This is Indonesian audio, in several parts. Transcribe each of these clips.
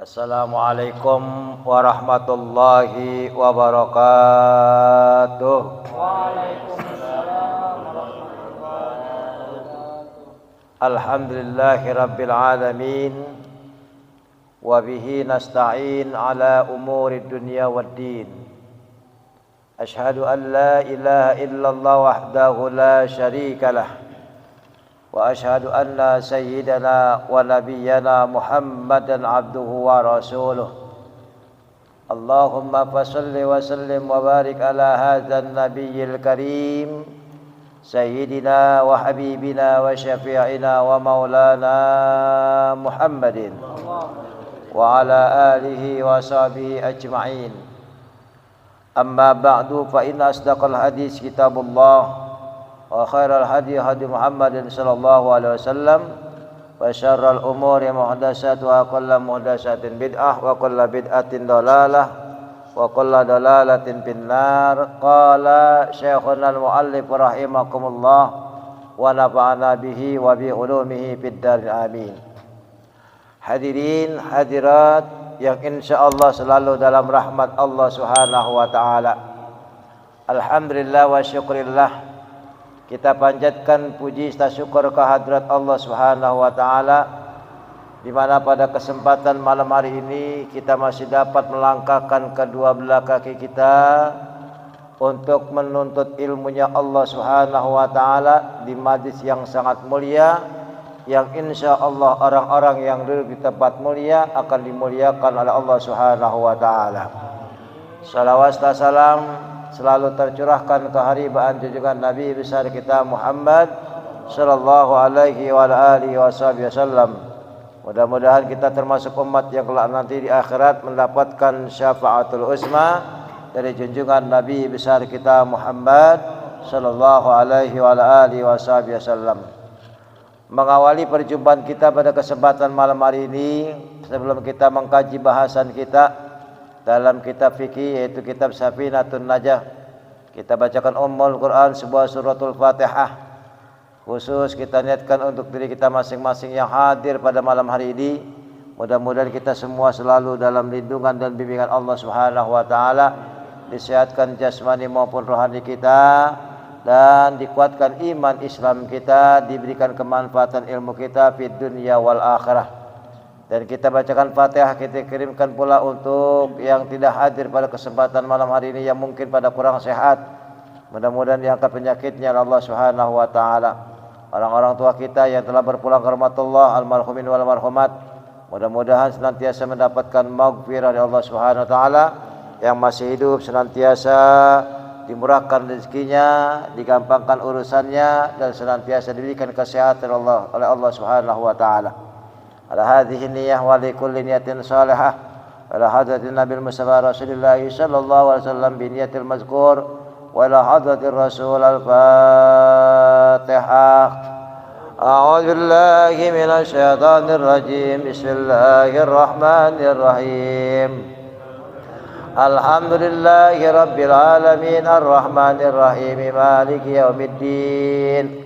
Assalamualaikum warahmatullahi wabarakatuh. Waalaikumsalam warahmatullahi wabarakatuh. Alhamdulillahi rabbil alamin. Wa bihi nasta'in ala umuri dunya waddin. Ashhadu an la ilaha illallah wahdahu la syarika lah. Wa ashhadu anna sayyidana wa nabiyyana Muhammadan abduhu wa rasuluh. Allahumma fasalli wa sallim wa barik ala hadzal nabiyyil karim sayyidina wa habibina wa syafi'ina wa maulana Muhammadin wa ala alihi wa sahbihi ajma'in. Amma ba'du, fa inna asdaqal hadis kitabullah wa khairal hadi hadi Muhammadin sallallahu alaihi wasallam wa syarral umuri muhdatsatuha wa kullu muhdatsatin bid'ah wa kullu bid'atin dhalalah wa kullu dhalalatin finnar. Qala syekhuna al-muallif rahimakumullah wa nafa'ana bihi wa bi ulumihi fid darin amin. Hadirin hadirat yang insyaallah selalu dalam rahmat Allah Subhanahu wa taala. Alhamdulillah wa syukrillah, kita panjatkan puji serta syukur kehadirat Allah Subhanahu wa taala, di mana pada kesempatan malam hari ini kita masih dapat melangkahkan kedua belah kaki kita untuk menuntut ilmunya Allah Subhanahu wa taala di majlis yang sangat mulia, yang insyaallah orang-orang yang duduk di tempat mulia akan dimuliakan oleh Allah Subhanahu wa taala. Salawat dan salam selalu tercurahkan ke haribaan junjungan Nabi besar kita Muhammad sallallahu alaihi wa alihi wasallam. Mudah-mudahan kita termasuk umat yang kelak nanti di akhirat mendapatkan syafaatul uzma dari junjungan Nabi besar kita Muhammad sallallahu alaihi wa alihi wasallam. Mengawali perjumpaan kita pada kesempatan malam hari ini, sebelum kita mengkaji bahasan kita dalam kitab fikih yaitu kitab Safinatun Najah, kita bacakan Ummul Quran sebuah suratul Fatihah. Khusus kita niatkan untuk diri kita masing-masing yang hadir pada malam hari ini. Mudah-mudahan kita semua selalu dalam lindungan dan bimbingan Allah Subhanahu wa taala, disehatkan jasmani maupun rohani kita, dan dikuatkan iman Islam kita, diberikan kemanfaatan ilmu kita fid dunya wal akhirah. Dan kita bacakan Fatihah, kita kirimkan pula untuk yang tidak hadir pada kesempatan malam hari ini, yang mungkin pada kurang sehat. Mudah-mudahan diangkat penyakitnya oleh Allah Subhanahu wa taala. Orang-orang tua kita yang telah berpulang ke rahmatullah, almarhumin wal marhumat, mudah-mudahan senantiasa mendapatkan maghfirah dari Allah Subhanahu wa taala. Yang masih hidup senantiasa dimurahkan rezekinya, digampangkan urusannya, dan senantiasa diberikan kesehatan oleh Allah Subhanahu wa taala. Ala hadhihi niyyah wa li kulli niyatin salihah ala hadratin nabil mustafa rasulillah sallallahu alaihi wasallam bi niyatil mazkur wa ila hadratir rasul al-fatihah. A'udzu billahi minasy syaithanir rajim. Bismillahirrahmanirrahim. Alhamdulillahi rabbil alamin arrahmanir rahim maliki yaumiddin.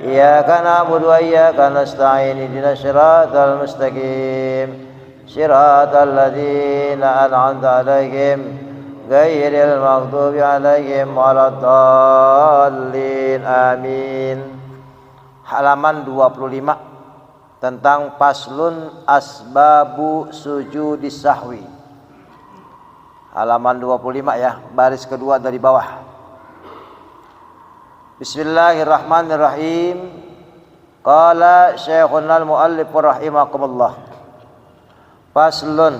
Iyyaka na'budu wa iyyaka nasta'in ihdinas siratal mustaqim siratal ladzina an'amta 'alaihim ghairil maghdubi 'alaihim waladdallin. Amin. Halaman 25 tentang faslun asbabu sujudis sahwi. Halaman 25 ya, baris kedua dari bawah. Bismillahirrahmanirrahim. Qala syekhuna al-muallif rahimakumullah. Faslun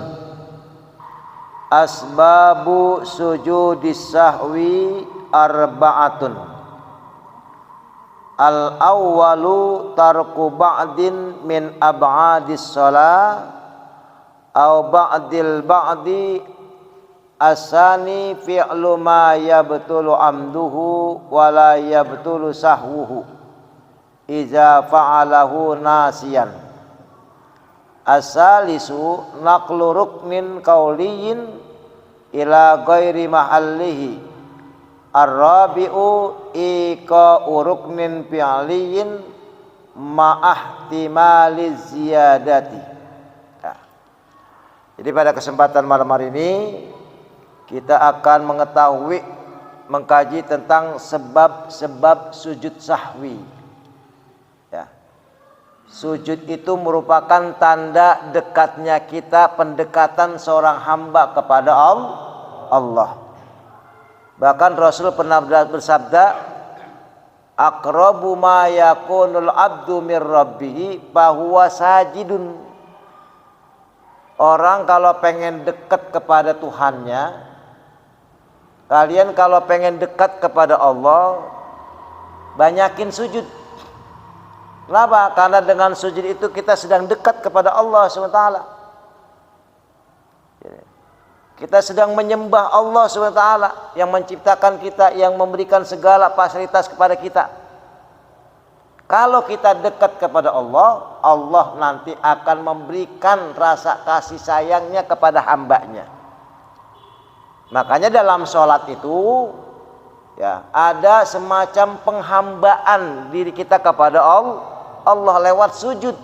asbabu sujudis sahwi arba'atun. Al-awwalu tarku ba'din min ab'adis shalah aw ba'dil ba'di. Asani fi'lu ma yabtulu amduhu wa la yabtulu sahwuhu iza fa'alahu nasiyan. Asalisu naqlu ruknin qawliyin ila ghairi mahallihi. Ar-rabi'u iqa'u ruknin fi'liyin ma'ahtimali ziyadati. Jadi pada kesempatan malam hari ini kita akan mengkaji tentang sebab-sebab sujud sahwi. Ya. Sujud itu merupakan tanda dekatnya kita, pendekatan seorang hamba kepada Allah. Bahkan Rasul pernah bersabda, aqrabu ma yakunul abdu mir rabbih fahuwa sajidun. Orang kalau pengen dekat kepada Tuhannya, kalian kalau pengen dekat kepada Allah, banyakin sujud. Kenapa? Karena dengan sujud itu kita sedang dekat kepada Allah SWT. Kita sedang menyembah Allah SWT yang menciptakan kita, yang memberikan segala fasilitas kepada kita. Kalau kita dekat kepada Allah, Allah nanti akan memberikan rasa kasih sayangnya kepada hambanya. Makanya dalam sholat itu ya ada semacam penghambaan diri kita kepada Allah lewat sujud.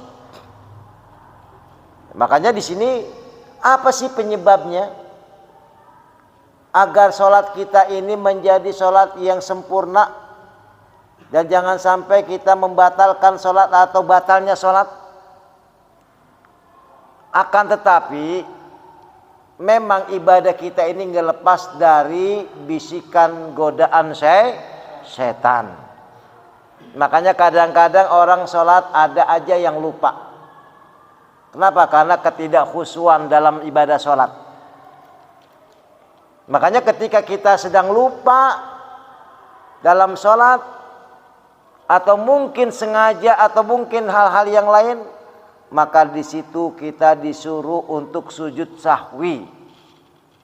Makanya di sini apa sih penyebabnya agar sholat kita ini menjadi sholat yang sempurna? Dan jangan sampai kita membatalkan sholat atau batalnya sholat. Akan tetapi memang ibadah kita ini nggak lepas dari bisikan godaan setan. Makanya kadang-kadang orang sholat ada aja yang lupa. Kenapa? Karena ketidakkhusyuan dalam ibadah sholat. Makanya ketika kita sedang lupa dalam sholat, atau mungkin sengaja atau mungkin hal-hal yang lain, maka di situ kita disuruh untuk sujud sahwi.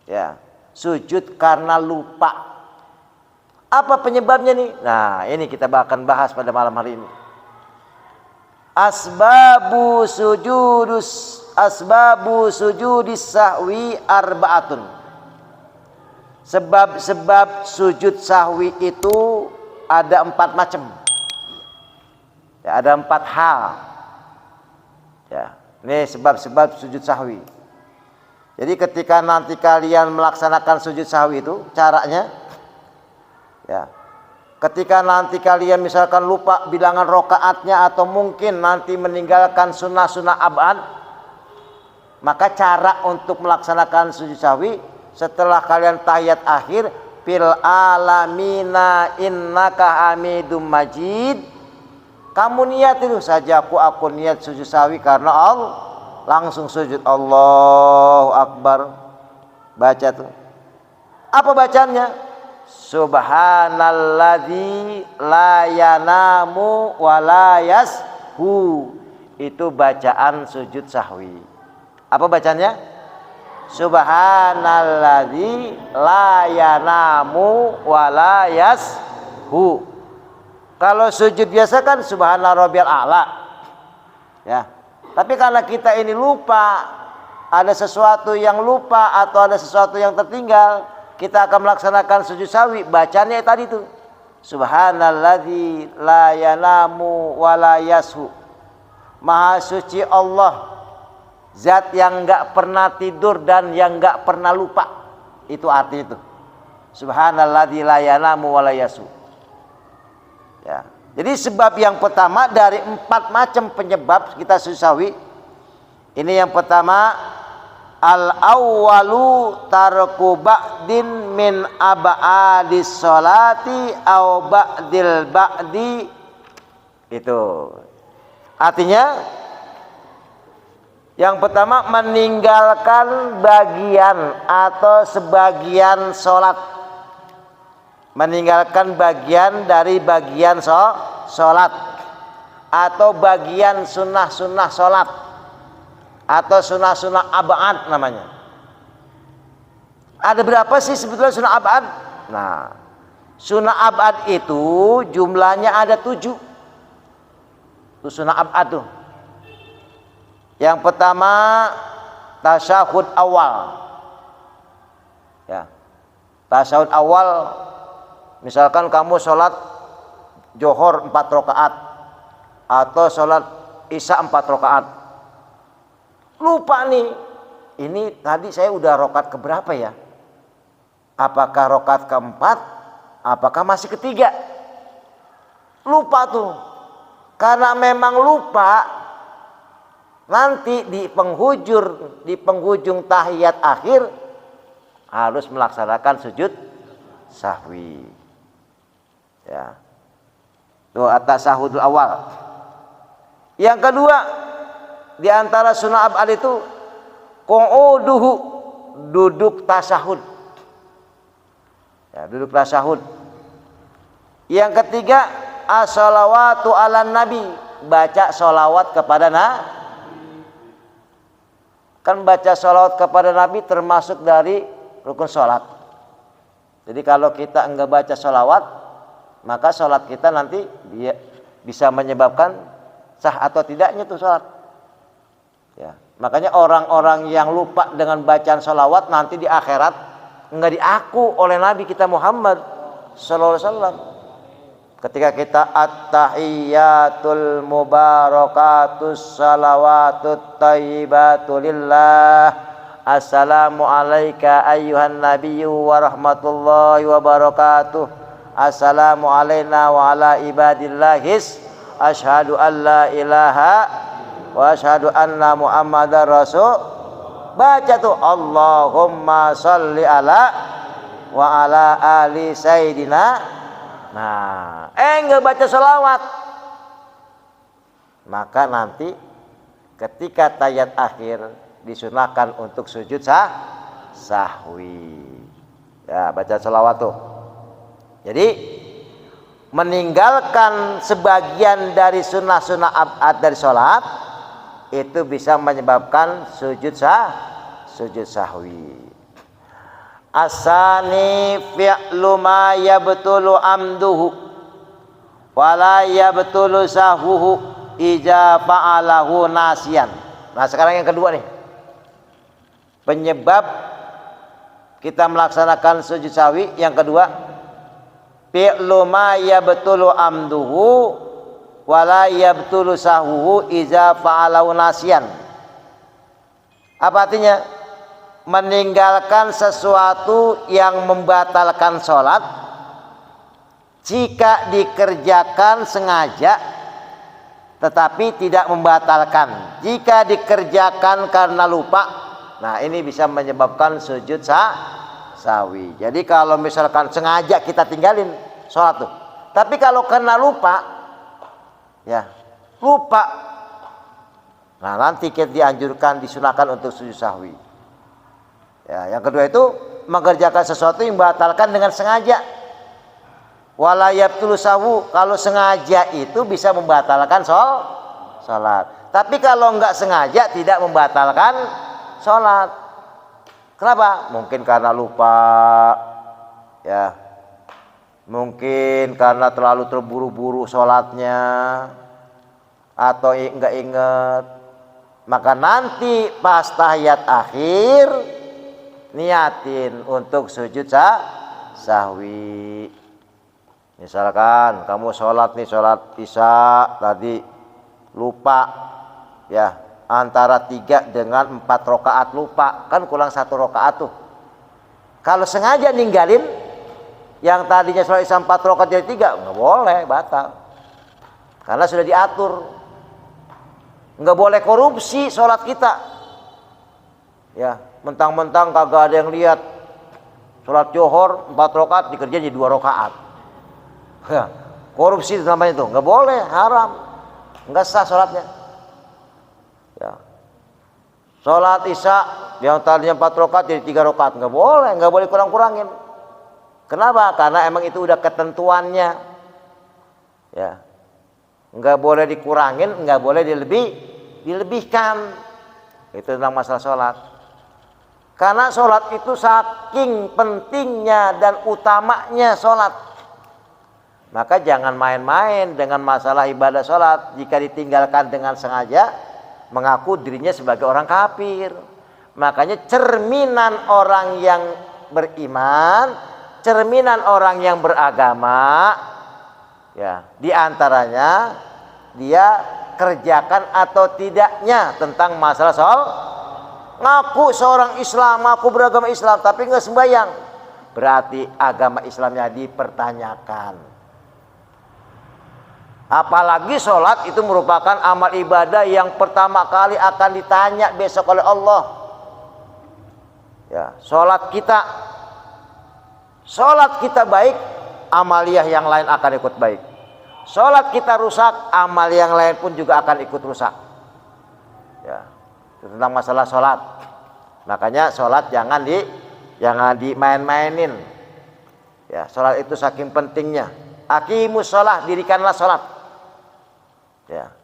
Ya, sujud karena lupa. Apa penyebabnya nih? Nah, ini kita akan bahas pada malam hari ini. Asbabu sujudis sahwi arba'atun. Sebab-sebab sujud sahwi itu ada 4 macam. Ya, ada 4 hal. Ya, ini sebab-sebab sujud sahwi. Jadi ketika nanti kalian melaksanakan sujud sahwi itu caranya, ya, ketika nanti kalian misalkan lupa bilangan rokaatnya atau mungkin nanti meninggalkan sunnah-sunnah abad, maka cara untuk melaksanakan sujud sahwi setelah kalian tahiyat akhir, fil alamina innaka hamidum majid. Kamu niat itu saja, aku niat sujud sahwi karena Allah, langsung sujud Allahu Akbar, baca tuh. Apa bacanya? Subhanalladzi la yanamu wa la yashu. Itu bacaan sujud sahwi. Apa bacanya? Subhanalladzi la yanamu wa la yashu. Kalau sujud biasa kan subhana rabbiyal a'la. Ya. Tapi karena kita ini lupa, ada sesuatu yang lupa atau ada sesuatu yang tertinggal, kita akan melaksanakan sujud sahwi, bacanya tadi itu. Subhanalladzi la yanamu wa la yashu. Maha suci Allah, zat yang enggak pernah tidur dan yang enggak pernah lupa. Itu arti itu. Subhanalladzi la yanamu wa la yashu. Ya. Jadi sebab yang pertama dari 4 macam penyebab kita sujud sahwi. Ini yang pertama, al-awwalu tarku ba'din min ab'adis sholati au ba'dil ba'di. Itu artinya yang pertama meninggalkan bagian atau sebagian sholat. Meninggalkan bagian dari bagian sholat atau bagian sunnah-sunnah sholat atau sunnah-sunnah abad namanya. Ada berapa sih sebetulnya sunnah abad? Nah, sunnah abad itu jumlahnya ada 7. Itu sunnah abad tuh. Yang pertama tasyahud awal. Ya. Tasyahud awal, misalkan kamu sholat Johor 4 rakaat atau sholat Isya 4 rakaat, lupa nih ini tadi saya udah rokat keberapa ya? Apakah rokat keempat? Apakah masih ketiga? Lupa tuh. Karena memang lupa, nanti di penghujung tahiyat akhir harus melaksanakan sujud sahwi. Ya. Itu at-tasahudul awal. Yang kedua, di antara sunnah ab'ad itu qu'uduhu, duduk tasahud. Ya, duduk tasahud. Yang ketiga, as-salawatu ala nabi, baca sholawat kepada nabi. Kan baca sholawat kepada nabi termasuk dari rukun sholat. Jadi kalau kita enggak baca sholawat, maka sholat kita nanti bisa menyebabkan sah atau tidaknya tuh sholat. Ya, makanya orang-orang yang lupa dengan bacaan sholawat nanti di akhirat enggak diaku oleh Nabi kita Muhammad sallallahu alaihi wasallam. Ketika kita at-tahiyyatul mubarakatus salawatut thayyibatu lillah, assalamu alayka ayyuhan nabiyyu wa rahmatullahi wa barakatuh, assalamu alayna wa ala ibadillahis, asyhadu an la ilaha wa asyhadu anna muhammadar rasul. Baca tuh Allahumma sholli ala wa ala ali sayyidina. Nah, enggak baca sholawat, maka nanti ketika tahiyat akhir disunahkan untuk sujud sahwi. Ya, baca sholawat tuh. Jadi meninggalkan sebagian dari sunnah-sunnah ab'ad dari sholat itu bisa menyebabkan sujud sahwi. Asani fi'lu ma yabtulu amduhu wa la yabtulu sahwuhu ija fa'alahu nasiyan. Nah, sekarang yang kedua nih. Penyebab kita melaksanakan sujud sahwi yang kedua, fi'lu ma yabtulu amduhu wala yabtulu sahwuhu iza fa'alahu nasiyan. Apa artinya? Meninggalkan sesuatu yang membatalkan sholat jika dikerjakan sengaja tetapi tidak membatalkan. Jika dikerjakan karena lupa, nah ini bisa menyebabkan sujud sahwi. Jadi kalau misalkan sengaja kita tinggalin sholat tuh, tapi kalau karena lupa, ya lupa, nah nanti kita dianjurkan, disunahkan untuk sujud sahwi. Ya, yang kedua itu mengerjakan sesuatu yang membatalkan dengan sengaja. Wala yabtulu sahwu, kalau sengaja itu bisa membatalkan sholat. Tapi kalau enggak sengaja tidak membatalkan sholat. Kenapa? Mungkin karena lupa, ya. Mungkin karena terlalu terburu-buru sholatnya, atau enggak ingat. Maka nanti pas tahiyat akhir niatin untuk sujud sahwi. Misalkan kamu sholat nih, sholat isya tadi lupa, ya antara 3 dengan 4 rakaat lupa, kan kurang 1 rakaat tuh. Kalau sengaja ninggalin yang tadinya sholat isya 4 rakaat jadi 3, nggak boleh, batal. Karena sudah diatur. Nggak boleh korupsi sholat kita. Ya, mentang-mentang kagak ada yang lihat, sholat johor 4 rakaat dikerjain jadi 2 rakaat. Ya, korupsi namanya itu, nggak boleh, haram, nggak sah sholatnya. Ya, sholat isya yang tadinya 4 rakaat jadi 3 rakaat, nggak boleh kurang-kurangin. Kenapa? Karena emang itu udah ketentuannya. Ya, nggak boleh dikurangin, nggak boleh dilebihkan. Itu tentang masalah sholat. Karena sholat itu saking pentingnya dan utamanya sholat, maka jangan main-main dengan masalah ibadah sholat. Jika ditinggalkan dengan sengaja, mengaku dirinya sebagai orang kafir. Makanya cerminan orang yang beriman, cerminan orang yang beragama, ya diantaranya dia kerjakan atau tidaknya tentang masalah ngaku seorang Islam, ngaku beragama Islam, tapi nggak sembahyang, berarti agama Islamnya dipertanyakan. Apalagi sholat itu merupakan amal ibadah yang pertama kali akan ditanya besok oleh Allah. Ya, sholat kita baik, amaliyah yang lain akan ikut baik. Sholat kita rusak, amal yang lain pun juga akan ikut rusak. Ya, tentang masalah sholat. Makanya sholat jangan dimain-mainin. Ya, sholat itu saking pentingnya. Aqimus sholat, dirikanlah sholat. Ya,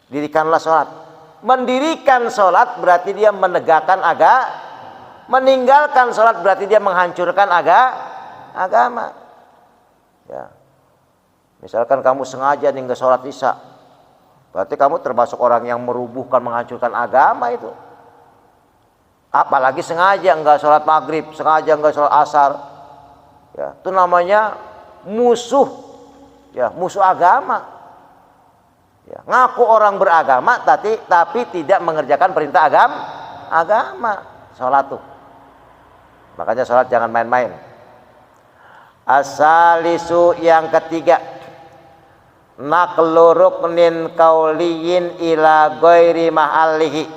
dirikanlah sholat. Mendirikan sholat berarti dia menegakkan agama. Meninggalkan sholat berarti dia menghancurkan agama. Ya. Misalkan kamu sengaja nih nggak sholat isya, berarti kamu termasuk orang yang merubuhkan, menghancurkan agama itu. Apalagi sengaja nggak sholat maghrib, sengaja nggak sholat asar, ya, itu namanya musuh, ya, musuh agama. Ya, ngaku orang beragama, tapi tidak mengerjakan perintah agama. Sholat tuh, makanya sholat jangan main-main. Asalisu yang ketiga, naqlu ruknin kauliyin ila ghairi mahallihi.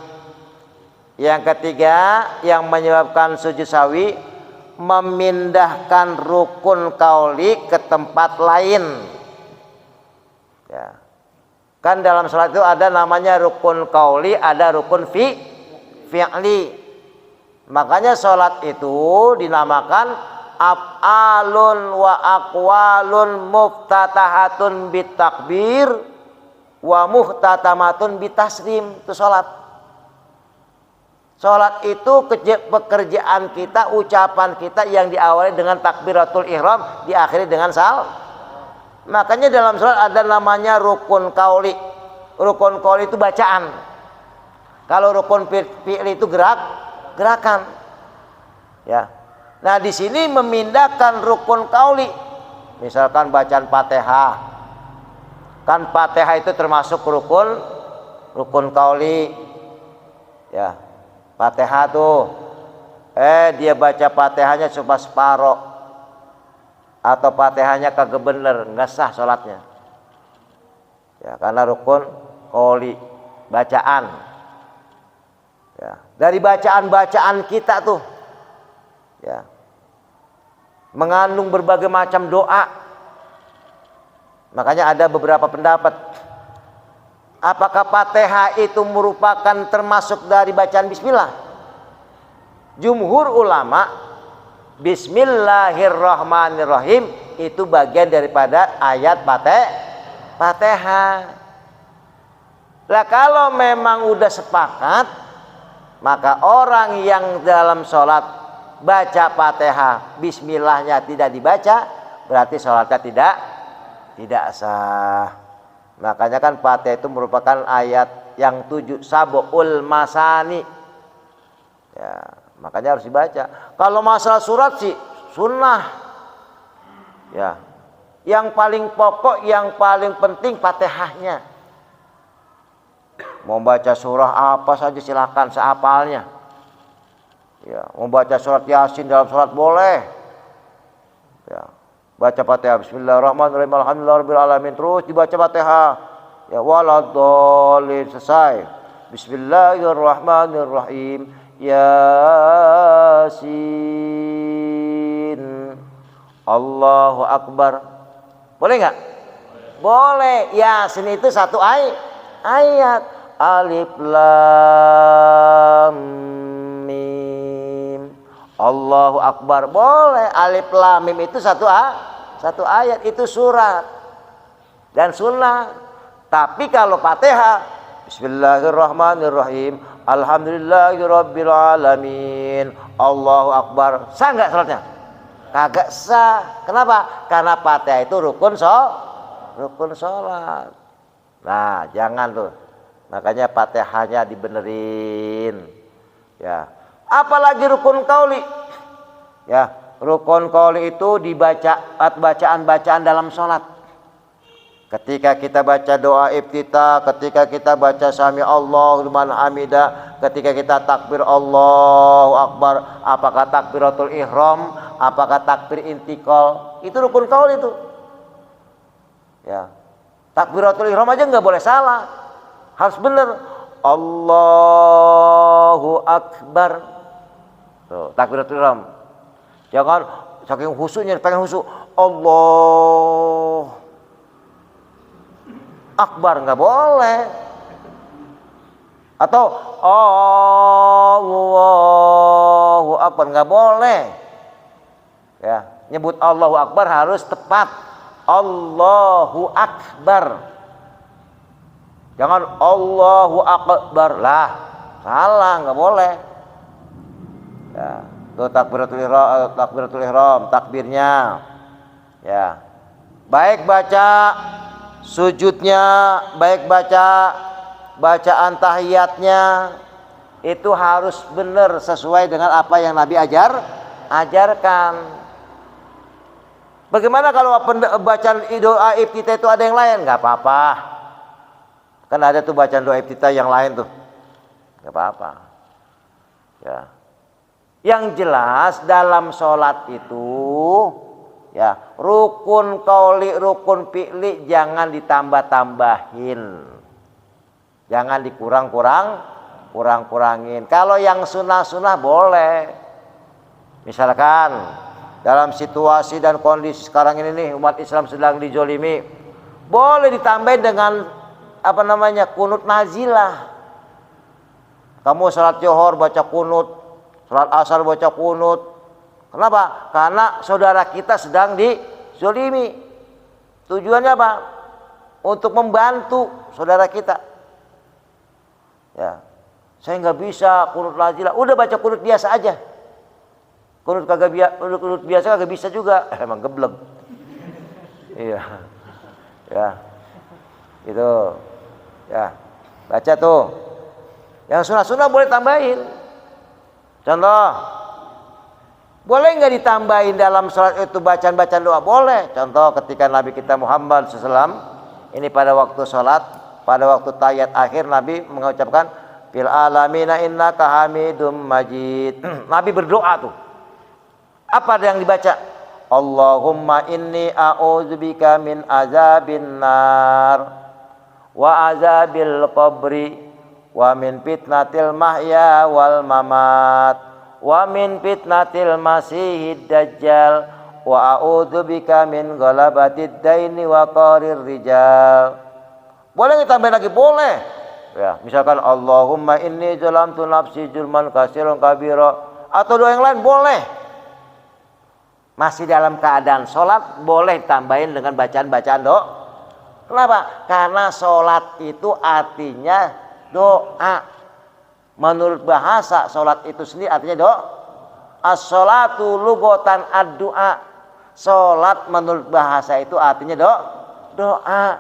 Yang ketiga yang menyebabkan sujud sawi, memindahkan rukun kauli ke tempat lain. Ya. Kan dalam salat itu ada namanya rukun kauli, ada rukun fi'li. Makanya salat itu dinamakan af'alun wa aqwalun muftatahatun bitakbir wa muhtatamatun bitaslim. Itu salat. Salat itu pekerjaan kita, ucapan kita yang diawali dengan takbiratul ihram, diakhiri dengan Makanya dalam salat ada namanya rukun qauli. Rukun qauli itu bacaan. Kalau rukun fi'li itu gerakan. Ya. Nah, di sini memindahkan rukun qauli. Misalkan bacaan Fatihah. Kan Fatihah itu termasuk rukun qauli. Ya. Fatihah tuh. Dia baca Fatihahnya cuma separoh. Atau Fatihahnya kagak bener, nggak sah sholatnya. Ya, karena rukun qauli, bacaan. Ya, dari bacaan-bacaan kita tuh, ya, mengandung berbagai macam doa. Makanya ada beberapa pendapat. Apakah Fatihah itu merupakan termasuk dari bacaan Bismillah? Jumhur ulama, Bismillahirrahmanirrahim itu bagian daripada ayat Fatihah. Lah kalau memang udah sepakat, maka orang yang dalam sholat baca Fatihah, Bismillahnya tidak dibaca, berarti sholatnya tidak sah. Makanya kan Fatihah itu merupakan ayat yang 7, sab'ul masani. Ya. Makanya harus dibaca. Kalau masalah surat sih sunnah. Ya. Yang paling pokok, yang paling penting Fatihahnya. Mau baca surah apa saja silakan sehafalnya. Ya, mau baca surat Yasin dalam surat boleh. Ya. Baca Fatihah Bismillahirrahmanirrahim alhamdulillahirabbil alamin, terus dibaca Fatihah. Ya, waladhdallin, selesai. Bismillahirrahmanirrahim. Yasin, Allahu Akbar. Boleh nggak? Boleh. Yasin itu satu ayat. Alif Lam Mim, Allahu Akbar. Boleh. Alif Lam Mim itu satu ayat, itu surat dan sunnah. Tapi kalau Fatihah, Bismillahirrahmanirrahim, alhamdulillahirabbil alamin, Allahu Akbar, sah nggak salatnya? Kagak sah. Kenapa? Karena Fatihah itu rukun sholat. Nah, jangan tuh. Makanya Fatihahnya dibenerin. Ya. Apalagi rukun qauli. Ya, rukun qauli itu dibaca bacaan-bacaan dalam sholat. Ketika kita baca doa iftitah, ketika kita baca sami Allahu liman hamida, ketika kita takbir Allahu Akbar, apakah takbiratul ihram, apakah takbir intikal, itu rukun qaul itu. Ya. Takbiratul ihram aja nggak boleh salah. Harus benar. Allahu Akbar. Tuh, takbiratul ihram. Jangan saking khusyuknya pengen khusyuk. Allah Akbar, nggak boleh. Atau Allahu Akbar, nggak boleh. Ya, nyebut Allahu Akbar harus tepat. Allahu Akbar. Jangan Allahu Akbar lah, salah, nggak boleh. Ya, itu takbiratul ihram, takbirnya. Ya, baik baca sujudnya, baik baca bacaan tahiyatnya itu harus benar sesuai dengan apa yang Nabi ajarkan. Bagaimana kalau bacaan doa iftitah itu ada yang lain? Nggak apa-apa. Kan ada tuh bacaan doa iftitah yang lain tuh. Nggak apa-apa. Ya. Yang jelas dalam sholat itu ya, rukun qauli, rukun fi'li jangan ditambah-tambahin. Jangan kurangin. Kalau yang sunnah-sunnah boleh. Misalkan dalam situasi dan kondisi sekarang ini nih, umat Islam sedang dijolimi, boleh ditambahin dengan kunut nazilah. Kamu salat Zuhur baca kunut, salat Asar baca kunut. Kenapa? Karena saudara kita sedang dizolimi. Tujuannya apa? Untuk membantu saudara kita. Ya, saya nggak bisa kunut nazilah. Udah baca kunut biasa aja. Kunut biasa kagak bisa juga. Emang geblek. Iya. Ya. Itu. Ya. Baca tuh. Yang sunnah-sunnah boleh tambahin. Contoh. Boleh nggak ditambahin dalam sholat itu bacaan-bacaan doa? Boleh. Contoh ketika Nabi kita Muhammad SAW ini pada waktu sholat, pada waktu tahiyat akhir Nabi mengucapkan fil alamina innaka hamidum majid. Nabi berdoa tuh. Apa yang dibaca? Allahumma inni a'udzubika min azabin nar wa azabil qabri wa min fitnatil mahya wal mamat wa min fitnatil masihid dajjal wa a'udzubika min ghalabatid daini wa qarir rijal. Boleh ditambahin lagi? Boleh. Ya, misalkan Allahumma inni zalamtu nafsi zulman katsiran kabira, atau doa yang lain boleh. Masih dalam keadaan sholat boleh tambahin dengan bacaan-bacaan doa. Kenapa? Karena sholat itu artinya doa. Menurut bahasa sholat itu sendiri artinya doa. As-sholatu lughatan ad-du'a. Sholat menurut bahasa itu artinya doa.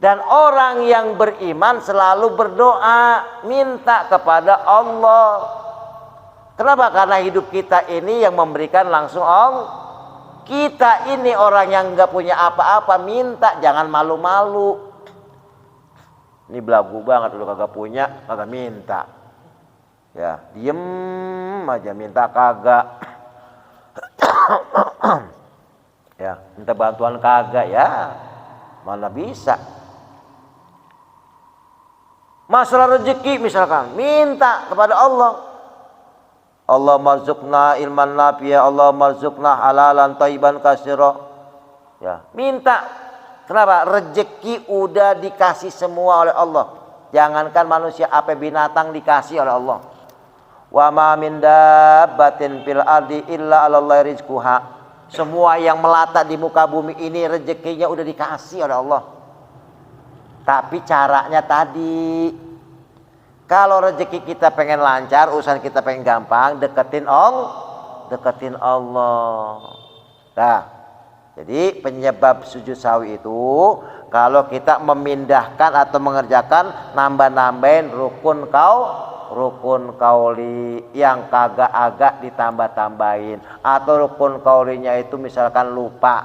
Dan orang yang beriman selalu berdoa, minta kepada Allah. Kenapa? Karena hidup kita ini yang memberikan langsung Allah. Kita ini orang yang nggak punya apa-apa, minta, jangan malu-malu. Ini belagu banget, lu kagak punya, kagak minta. Ya, diem aja, minta kagak. Ya, minta bantuan kagak, ya mana bisa. Masalah rezeki misalkan, minta kepada Allah. Allah marzuqna ilman nafi'a, Allah marzuqna halalan thayyiban katsira. Ya, minta. Kenapa? Rezeki udah dikasih semua oleh Allah. Jangankan manusia, apa binatang dikasih oleh Allah. Wa ma min dabbatin fil ardi illa 'alallahi rizquha. Semua yang melata di muka bumi ini rezekinya udah dikasih oleh Allah. Tapi caranya tadi, kalau rezeki kita pengen lancar, urusan kita pengen gampang, deketin Allah. Nah, jadi penyebab sujud sahwi itu kalau kita memindahkan atau mengerjakan nambah-nambahin rukun qauli yang kagak agak ditambah-tambahin, atau rukun qaulinya itu misalkan lupa.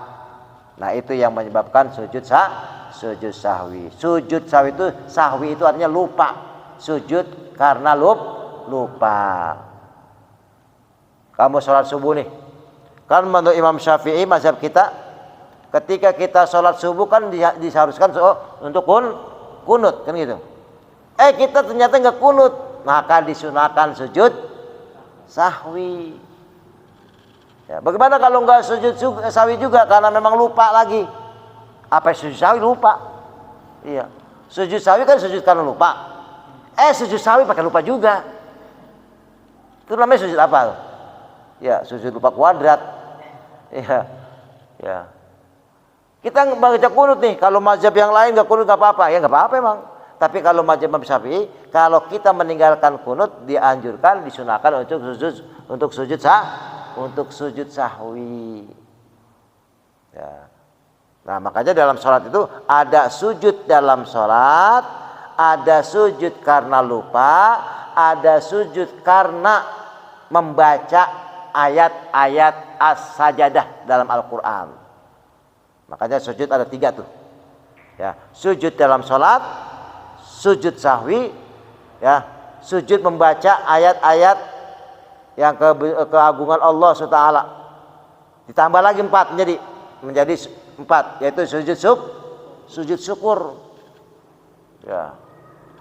Nah, itu yang menyebabkan sujud sahwi. Sujud sahwi itu artinya lupa. Sujud karena lupa. Kamu sholat subuh nih. Kan menurut Imam Syafi'i mazhab kita, ketika kita sholat subuh kan diharuskan untuk kunut kan gitu. Kita ternyata nggak kunut, maka disunahkan sujud sahwi. Ya, bagaimana kalau nggak sujud sahwi juga karena memang lupa lagi? Apa sujud sahwi lupa? Iya. Sujud sahwi kan sujud karena lupa. Sujud sahwi pakai lupa juga. Itu namanya sujud apa? Ya, sujud lupa kuadrat. Iya. Ya. Kita baca kunut nih, kalau mazhab yang lain nggak kunut nggak apa-apa, ya nggak apa-apa emang. Tapi kalau mazhab Imam Syafi'i, kalau kita meninggalkan kunut dianjurkan, disunahkan untuk sujud sahwi. Ya. Nah, makanya dalam sholat itu ada sujud dalam sholat, ada sujud karena lupa, ada sujud karena membaca ayat-ayat as-sajadah dalam Al-Quran. Makanya sujud ada 3 tuh. Ya, sujud dalam sholat, sujud sahwi, ya, sujud membaca ayat-ayat yang keagungan Allah SWT. Ditambah lagi 4 menjadi 4, yaitu sujud syukur. Ya,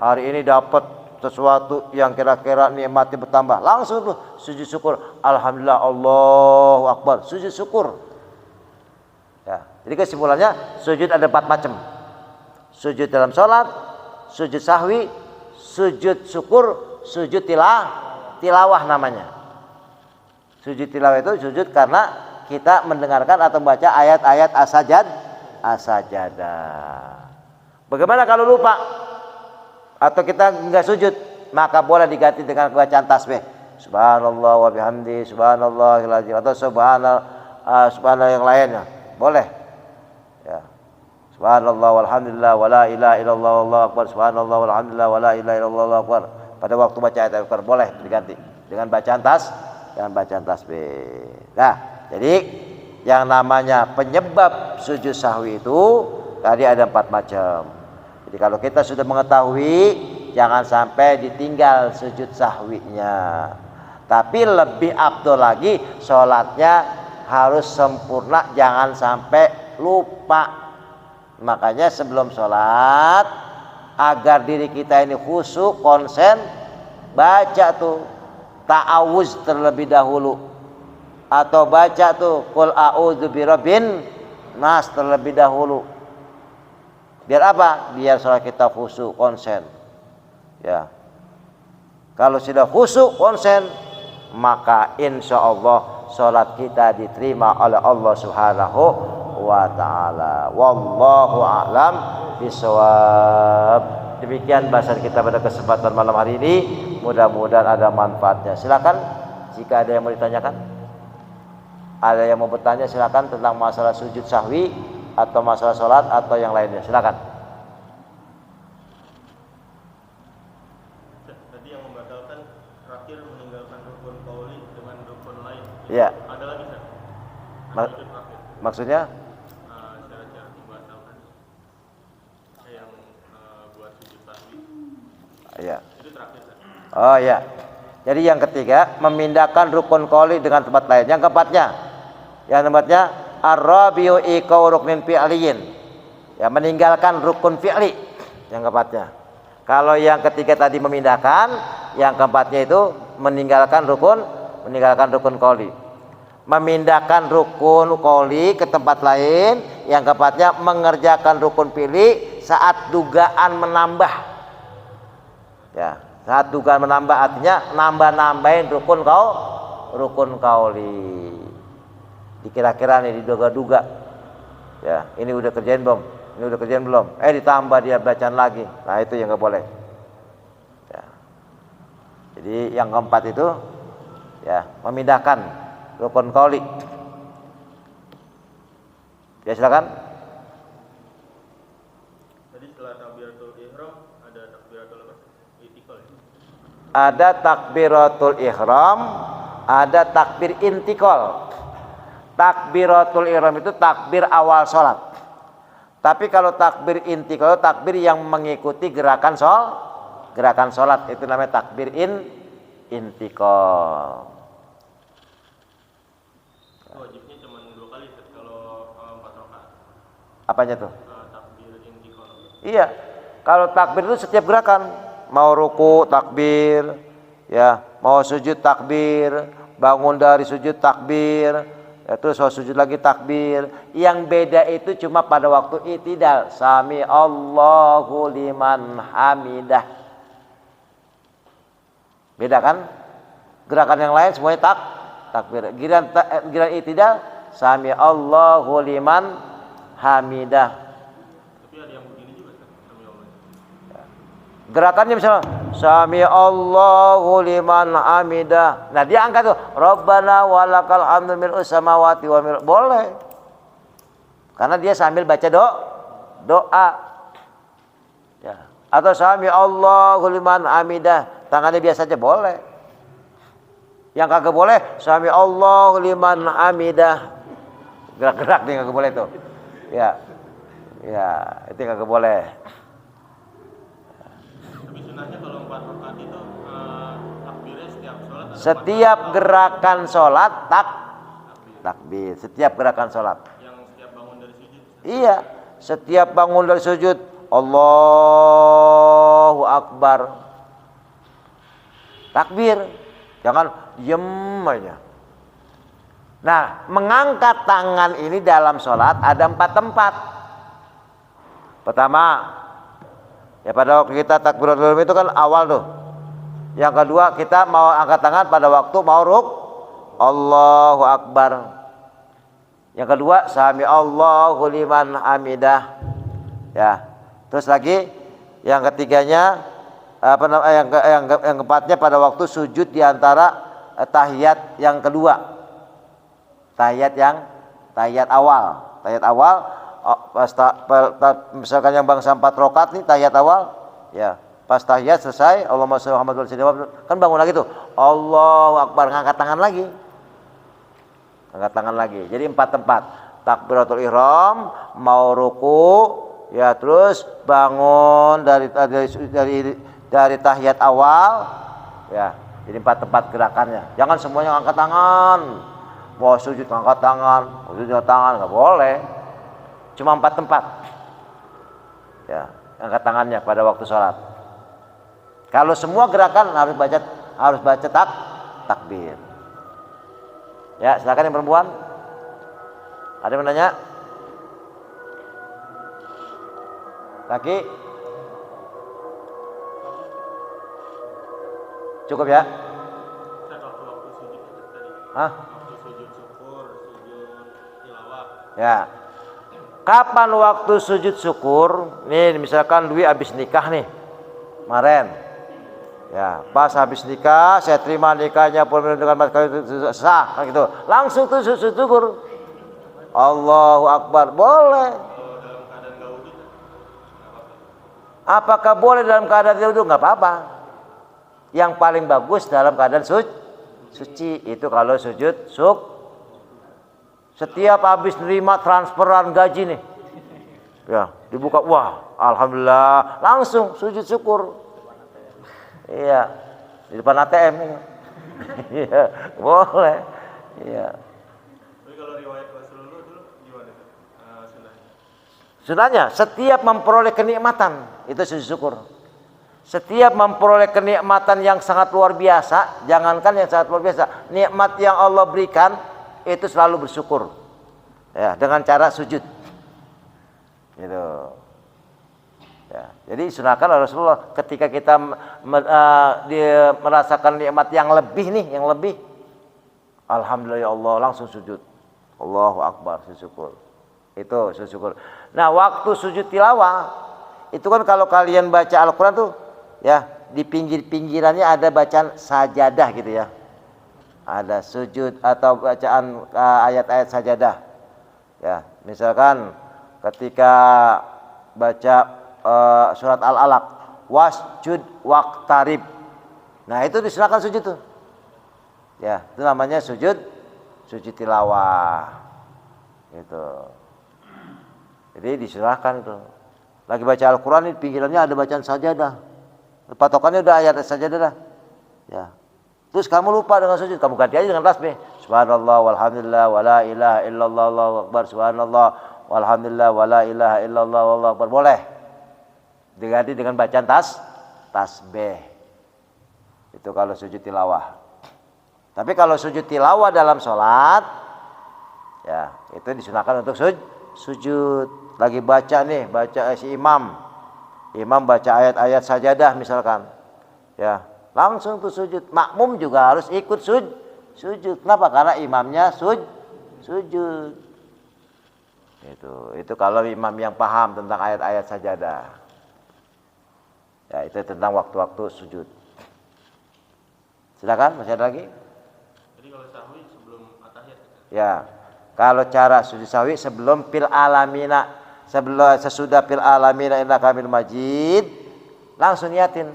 hari ini dapat sesuatu yang kira-kira nikmatnya bertambah, langsung tuh sujud syukur. Alhamdulillah, Allahu Akbar, sujud syukur. Ya, jadi kesimpulannya sujud ada 4 macam. Sujud dalam sholat, sujud sahwi, sujud syukur, sujud tilawah namanya. Sujud tilawah itu sujud karena kita mendengarkan atau membaca ayat-ayat as-sajadah. Bagaimana kalau lupa atau kita enggak sujud? Maka boleh diganti dengan bacaan tasbih. Subhanallah wa bihamdi, subhanallahil azim, atau subhanallah yang lainnya. Boleh. Ya. Subhanallah walhamdulillah wala ilaha illallah wallahu akbar, subhanallah walhamdulillah wala ilaha illallah wallahu akbar. Pada waktu baca ayat al-Qur'an boleh diganti dengan bacaan tasbih. Nah, jadi yang namanya penyebab sujud sahwi itu tadi ada 4 macam. Jadi kalau kita sudah mengetahui, jangan sampai ditinggal sujud sahwinya. Tapi lebih afdol lagi, sholatnya harus sempurna, jangan sampai lupa. Makanya sebelum sholat, agar diri kita ini khusyuk, konsen, baca tuh ta'awuz terlebih dahulu, atau baca tuh qul a'udzu birabbin nas terlebih dahulu. Biar apa? Biar sholat kita khusyuk, konsen. Ya. Kalau sudah khusyuk, konsen, maka insya Allah sholat kita diterima oleh Allah Subhanahu wa ta'ala. Wallahu a'lam bishawab. Demikian bahasan kita pada kesempatan malam hari ini. Mudah-mudahan ada manfaatnya. Silakan jika ada yang mau ditanyakan. Ada yang mau bertanya, silakan tentang masalah sujud sahwi atau masalah sholat atau yang lainnya. Silakan. Tadi yang membatalkan terakhir meninggalkan rukun qauli dengan rukun lain. Iya. Ada lagi kan? Maksudnya? Syarat-syarat membatalkan yang buat sujud sahwi. Iya. Itu terakhir kan? Oh iya. Jadi yang ketiga, memindahkan rukun qauli dengan tempat lain. Yang keempatnya ar-rabiu iqau ruknin fi'liyin. Ya, meninggalkan rukun fi'li. Yang keempatnya. Kalau yang ketiga tadi memindahkan, yang keempatnya itu meninggalkan rukun qauli. Memindahkan rukun qauli ke tempat lain, yang keempatnya mengerjakan rukun fi'li saat dugaan menambah. Ya, saat dugaan menambah artinya nambahin rukun qauli. Dikira-kira nih, diduga-duga. Ya, ini udah kerjain belum? Ini udah kerjain belum? Ditambah dia bacaan lagi. Nah, itu yang nggak boleh. Ya. Jadi yang keempat itu ya memindahkan rukun qauli. Ya, silakan. Tadi setelah takbiratul ihram ada takbiratul intikal. Ada takbiratul ihram, ada takbir intikal. Takbiratul ihram itu takbir awal sholat. Tapi kalau takbir inti, kalau takbir yang mengikuti gerakan sholat itu namanya takbir intikal. Wajibnya cuma 2 kali kalau 4 rakaat. Apanya tuh? Takbir intikal. Iya. Kalau takbir itu setiap gerakan, mau ruku takbir, ya, mau sujud takbir, bangun dari sujud takbir, ya, terus mau sujud lagi takbir. Yang beda itu cuma pada waktu i'tidal. Sami Allahu liman hamidah. Beda kan? Gerakan yang lain semuanya takbir. Giliran i'tidal, sami Allahu liman hamidah. Tapi ada yang begini juga kan, sami Allah. Gerakannya misalnya sami Allahu liman hamidah. Nah, dia angkat tuh Rabbana walakal hamdu mil'us samawati wa mil. Boleh. Karena dia sambil baca doa. Ya. Atau sami Allahu liman hamidah, tangannya biasa aja boleh. Yang kagak boleh sami Allahu liman hamidah. Gerak-gerak nih kagak boleh tuh. Ya. Ya, itu kagak boleh. Tapi sunahnya kalau 4 rakaat itu takbirnya setiap sholat. Setiap gerakan sholat takbir. Setiap gerakan sholat. Yang setiap bangun dari sujud. Iya. Setiap bangun dari sujud Allahu Akbar. Takbir. Jangan diem aja. Nah, mengangkat tangan ini dalam sholat ada 4 tempat. Pertama, ya pada waktu kita takbiratul ihram itu kan awal tuh. Yang kedua, kita mau angkat tangan pada waktu mau Allahu Akbar. Yang kedua, sami Allahu liman hamidah. Ya. Terus lagi yang ketiganya yang keempatnya pada waktu sujud di antara tahiyat yang kedua. Tahiyat awal. Misalkan yang bangsa 4 rakaat nih tahiyat awal, ya. Pas tahiyat selesai, Allahumma shalli ala Muhammad wa sallim, kan bangun lagi tuh. Allahu Akbar, ngangkat tangan lagi. Angkat tangan lagi. Jadi 4 tempat. Takbiratul ihram, mau ruku, ya, terus bangun dari tahiyat awal, ya. Jadi 4 tempat gerakannya. Jangan semuanya angkat tangan. Mau sujud angkat tangan, mau sujud angkat tangan, enggak boleh. Cuma 4 tempat. Ya, angkat tangannya pada waktu sholat. Kalau semua gerakan harus baca takbir. Ya, silakan yang perempuan. Ada yang menanya? Laki? Cukup ya? Waktu sujud tadi. Hah? Waktu sujud syukur, sujud tilawah. Ya. Kapan waktu sujud syukur? Nih, misalkan Dwi habis nikah nih. Kemarin. Ya, pas habis nikah, saya terima nikahnya pun dengan mas kawin sah, kan gitu. Langsung tuh sujud syukur. Allahu Akbar, boleh. Kalau dalam keadaan gak wudhu, Apakah boleh dalam keadaan wudhu? Nggak apa-apa. Yang paling bagus dalam keadaan suci itu kalau sujud setiap habis nerima transferan gaji nih, ya dibuka, wah alhamdulillah, langsung sujud syukur. Iya, di depan ATM. Iya, boleh. Iya. tapi kalau riwayat Rasulullah dulu gimana tuh sunahnya? Sunahnya setiap memperoleh kenikmatan itu sujud syukur. Setiap memperoleh kenikmatan yang sangat luar biasa, jangankan yang sangat luar biasa, nikmat yang Allah berikan itu selalu bersyukur. Ya, dengan cara sujud. Gitu. Ya, jadi sunahkan Rasulullah ketika kita merasakan nikmat yang lebih nih, yang lebih, alhamdulillah ya Allah, langsung sujud. Allahu Akbar, sujud syukur. Itu sujud syukur. Nah, waktu sujud tilawah itu kan kalau kalian baca Al-Qur'an tuh, ya, di pinggir-pinggirannya ada bacaan sajadah gitu ya. Ada sujud atau bacaan ayat-ayat sajadah. Ya, misalkan ketika baca surat Al-Alaq, wasjud waqtarib. Nah, itu disunahkan sujud tuh. Ya, itu namanya sujud tilawah. Gitu. Jadi diserahkan itu. Lagi baca Al-Quran di pinggirannya ada bacaan sajadah. Patokannya udah ayat sajadah dah. Ya. Terus kamu lupa dengan sujud, kamu ganti aja dengan tasbih. Subhanallah walhamdulillah wala ilaha illallah Allahu akbar. Subhanallah walhamdulillah wala ilaha illallah Allahu akbar. Boleh. Diganti dengan bacaan tasbih. Itu kalau sujud tilawah. Tapi kalau sujud tilawah dalam sholat, ya itu disunahkan untuk sujud. Lagi baca nih, baca si imam baca ayat-ayat sajadah misalkan, ya langsung tuh sujud. Makmum juga harus ikut sujud. Kenapa? Karena imamnya sujud. Itu kalau imam yang paham tentang ayat-ayat sajadah. Ya itu tentang waktu-waktu sujud. Silakan, masih ada lagi? Jadi kalau sahwi sebelum at-tahiyat. Ya, kalau cara sujud sahwi sebelum fil alamina, sesudah fil alamina innaka hamidum majid, langsung niatin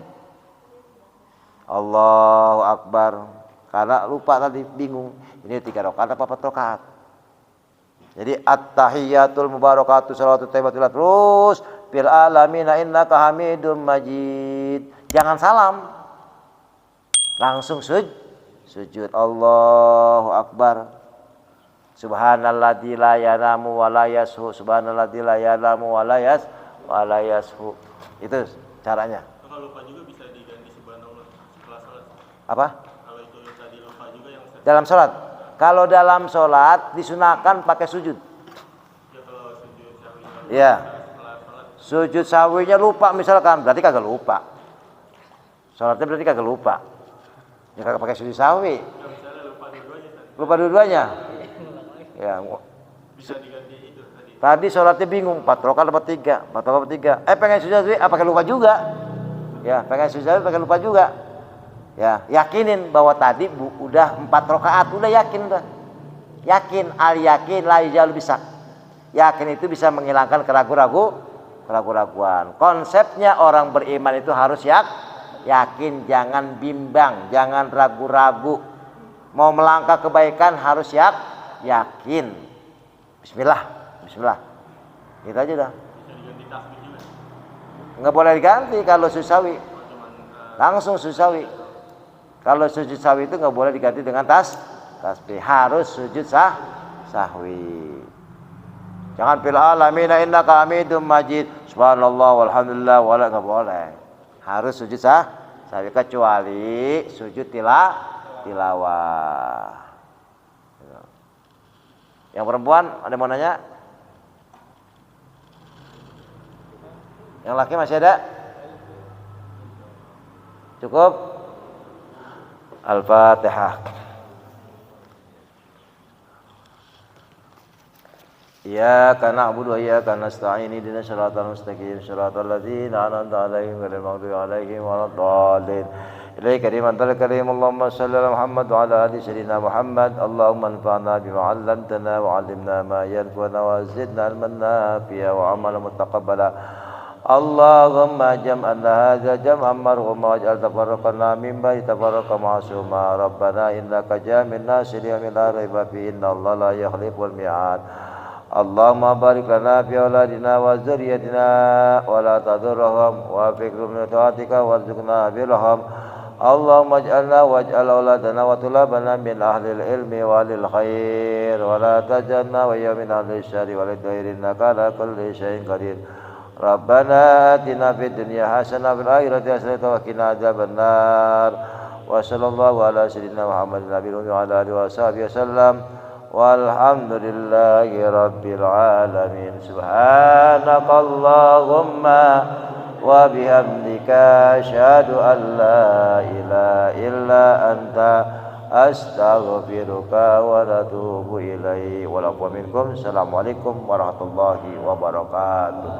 Allahu akbar. Karena lupa tadi, bingung ini 3 rakaat apa 4 rakaat. Jadi at-tahiyatul mubarakatuh shalawatut thayyibatullah, terus fil alamina innaka hamidum majid. Jangan salam. Langsung sujud Allahu akbar. Subhanalladzi la yanamu wa la yashu. Subhanalladzi la yanamu wa la yashu. Itu caranya. Kalau lupa juga bisa diganti subhanallah setelah salat. Apa? Kalau itu tadi lupa juga yang Dalam sholat. Kalau dalam sholat disunahkan pakai sujud. Ya kalau sujud sahwi. Ya. Setelah salat. Sujud sahwinya lupa misalkan, berarti kagak lupa. Sholatnya berarti kagak lupa. Ya kagak pakai sujud sahwi. Ya misalnya lupa dua-duanya tadi. Lupa dua-duanya. Ya. Bisa diganti itu tadi. Tadi sholatnya bingung, 4 rakaat apa 3? 4 rakaat apa 3? Pengen sujud sahwi, pakai lupa juga. Ya, pengen sujud sahwi pakai lupa juga. Ya, yakinin bahwa tadi udah 4 rakaat, udah yakin udah. Yakin, al yakin la yajal bisa. Yakin itu bisa menghilangkan keraguan. Konsepnya orang beriman itu harus yakin, jangan bimbang, jangan ragu-ragu. Mau melangkah kebaikan harus yakin. Bismillah. Gitu aja dah. Bisa diganti tasbih juga. Enggak boleh diganti kalau sujud sahwi. Langsung sujud sahwi. Kalau sujud sahwi itu enggak boleh diganti dengan tasbih. Harus sujud sahwi. Jangan fil alamina innaka hamidum majid. Subhanallah walhamdulillah wala, enggak boleh. Harus sujud sahwi kecuali sujud tilawah. Yang perempuan ada mau nanya? Yang laki masih ada? Cukup? Al-Fatihah. Iyyaka na'budu wa iyyaka nasta'in ihdinas siratal mustaqim siratal ladzina an'amta 'alaihim ghairil maghdubi 'alaihim waladdallin. Ilaika rimantal karim Allahumma shalli ala Muhammad wa ala ali sayyidina Muhammad. Allahumma anfa'na bima 'allamtana wa 'allimna ma yanfa'una wa zidna ilman nafi'a wa 'amalan mutaqabbala. Allahumma jam'ana hadza jam'an marhuma waj'al tafarraqana min ba'di tafarraqa ma'suma. Rabbana innaka jami'un nasi liyawmin la raiba fihi innallaha la yukhliful mi'ad. Allahumma barik lana fi auladina wa dzurriyyatina wa la tadurrahum wa fiqhum min taatika warzuqna birahum. Allahumma ij'alna waj'al auladana wa tulabana min ahlil ilmi wa lil khair wa la taj'alna wa min ahli syarri wa lil khair innaka ala kulli syai'in qadir. Rabbana atina fid dunya hasanah wa fil akhirati hasanah wa qina adzabannar. Wa sallallahu ala sayyidina Muhammadin nabiyil ummi wa ala alihi wa sahbihi wasallam. Walhamdulillahi rabbil alamin. Subhanakallahumma wa bihamdika asyhadu an la ilaha illa anta astaghfiruka wa atubu ilaik. Wa lakum minkum. Assalamualaikum warahmatullahi wabarakatuh.